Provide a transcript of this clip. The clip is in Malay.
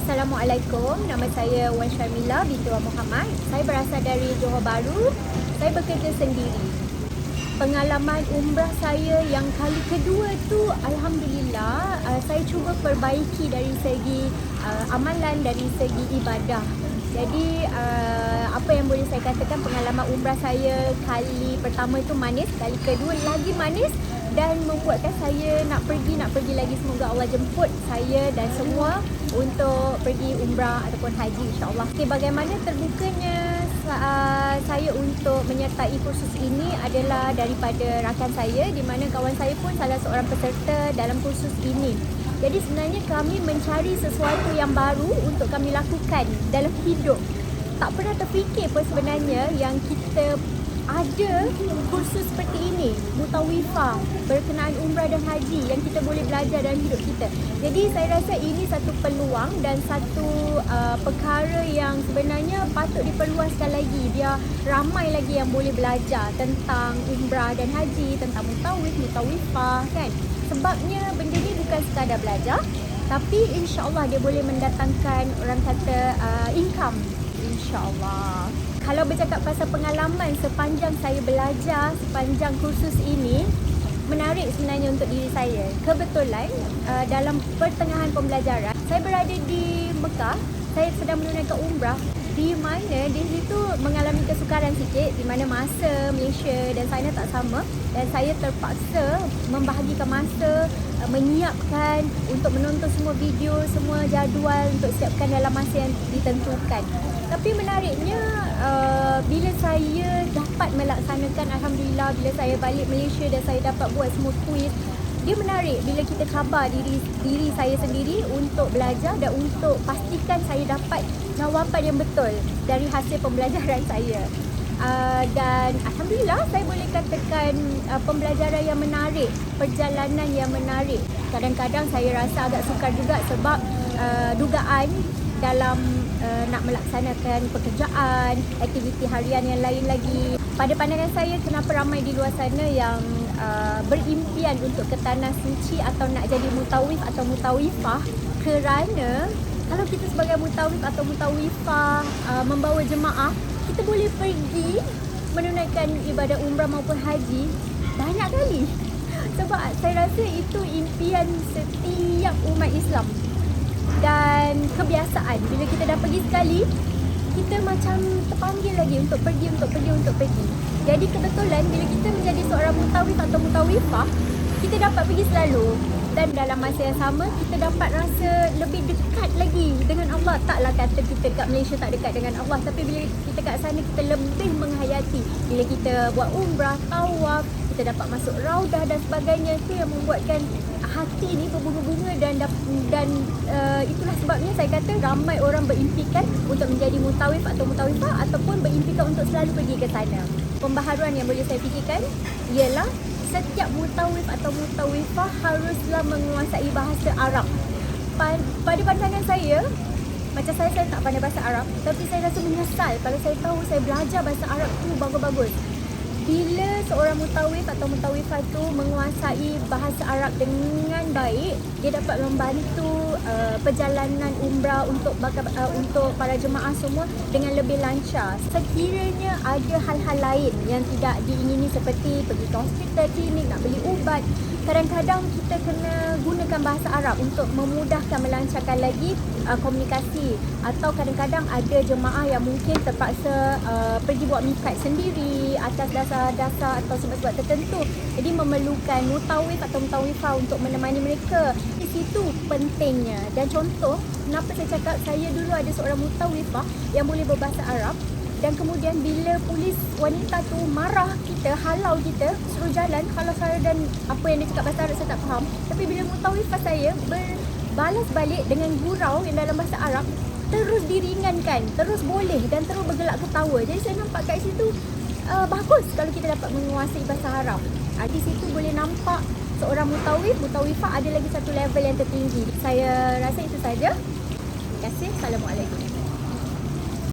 Assalamualaikum, nama saya Wan Syamila binti Wan Muhammad. Saya berasal dari Johor Bahru. Saya bekerja sendiri. Pengalaman umrah saya yang kali kedua tu, Alhamdulillah, saya cuba perbaiki dari segi amalan, dari segi ibadah. Jadi apa yang boleh saya katakan, pengalaman umrah saya kali pertama itu manis, kali kedua lagi manis dan membuatkan saya nak pergi lagi. Semoga Allah jemput saya dan semua untuk pergi umrah ataupun haji, insya-Allah. Okay, bagaimana terbukanya saya untuk menyertai kursus ini adalah daripada rakan saya, di mana kawan saya pun salah seorang peserta dalam kursus ini. Jadi sebenarnya kami mencari sesuatu yang baru untuk kami lakukan dalam hidup. Tak pernah terfikir pun sebenarnya yang kita ada kursus seperti ini, mutawifah, berkenaan umrah dan haji yang kita boleh belajar dalam hidup kita. Jadi saya rasa ini satu peluang dan satu perkara yang sebenarnya patut diperluaskan lagi, biar ramai lagi yang boleh belajar tentang umrah dan haji, tentang mutawifah kan. Sebabnya benda ni bukan sekadar belajar, tapi insya-Allah dia boleh mendatangkan orang kata income, insya-Allah. Kalau bercakap pasal pengalaman sepanjang saya belajar, sepanjang kursus ini, menarik sebenarnya untuk diri saya. Kebetulan dalam pertengahan pembelajaran, saya berada di Mekah, saya sedang menunaikan umrah, di mana di situ mengalami kesukaran sikit, di mana masa Malaysia dan China tak sama, dan saya terpaksa membahagikan masa, menyiapkan untuk menonton semua video, semua jadual untuk siapkan dalam masa yang ditentukan. Tapi menariknya bila saya dapat melaksanakan, Alhamdulillah, bila saya balik Malaysia dan saya dapat buat semua kuis, dia menarik bila kita khabar diri saya sendiri untuk belajar dan untuk pastikan saya dapat jawapan yang betul dari hasil pembelajaran saya. Dan Alhamdulillah saya boleh katakan pembelajaran yang menarik, perjalanan yang menarik. Kadang-kadang saya rasa agak sukar juga sebab dugaan dalam nak melaksanakan pekerjaan, aktiviti harian yang lain lagi. Pada pandangan saya, kenapa ramai di luar sana yang berimpian untuk ke tanah suci atau nak jadi mutawif atau mutawifah, kerana kalau kita sebagai mutawif atau mutawifah membawa jemaah, kita boleh pergi menunaikan ibadah umrah maupun haji banyak kali. Sebab saya rasa itu impian setiap umat Islam dan kebiasaan. Bila kita dah pergi sekali, kita macam terpanggil lagi untuk pergi. Jadi kebetulan bila kita menjadi seorang mutawif atau mutawifah, kita dapat pergi selalu. Dan dalam masa yang sama, kita dapat rasa lebih dekat lagi dengan Allah. Taklah kata kita kat Malaysia tak dekat dengan Allah, tapi bila kita kat sana, kita lebih menghayati. Bila kita buat umrah, tawaf, kita dapat masuk raudah dan sebagainya. Itu yang membuatkan hati ni berbunga-bunga dan itulah sebabnya saya kata ramai orang berimpikan untuk menjadi mutawif atau mutawifah ataupun berimpikan untuk selalu pergi ke sana. Pembaharuan yang boleh saya fikirkan ialah setiap mutawif atau mutawifah haruslah menguasai bahasa Arab. Pada pandangan saya, macam saya tak pandai bahasa Arab, tapi saya rasa menyesal kalau saya tahu saya belajar bahasa Arab tu bagus-bagus. Bila seorang mutawif atau mutawifah tu menguasai bahasa Arab dengan baik, dia dapat membantu perjalanan umrah untuk para jemaah semua dengan lebih lancar. Sekiranya ada hal-hal lain yang tidak diingini seperti pergi ke hospital, klinik, nak beli ubat, kadang-kadang kita kena gunakan bahasa Arab untuk memudahkan, melancarkan lagi komunikasi. Atau kadang-kadang ada jemaah yang mungkin terpaksa pergi buat miqat sendiri atas dasar-dasar atau sebab-sebab tertentu. Jadi memerlukan mutawif atau mutawifah untuk menemani mereka. Di situ pentingnya. Dan contoh, kenapa saya cakap saya dulu ada seorang mutawifah yang boleh berbahasa Arab, dan kemudian bila polis wanita tu marah kita, halau kita, suruh jalan, kalau saya dan apa yang dia cakap bahasa Arab saya tak faham. Tapi bila mutawifah saya berbalas balik dengan gurau yang dalam bahasa Arab, terus diringankan, terus boleh dan terus bergelak ketawa. Jadi saya nampak kat situ bagus kalau kita dapat menguasai bahasa Arab. Di situ boleh nampak seorang mutawifah ada lagi satu level yang tertinggi. Saya rasa itu saja. Terima kasih. Assalamualaikum.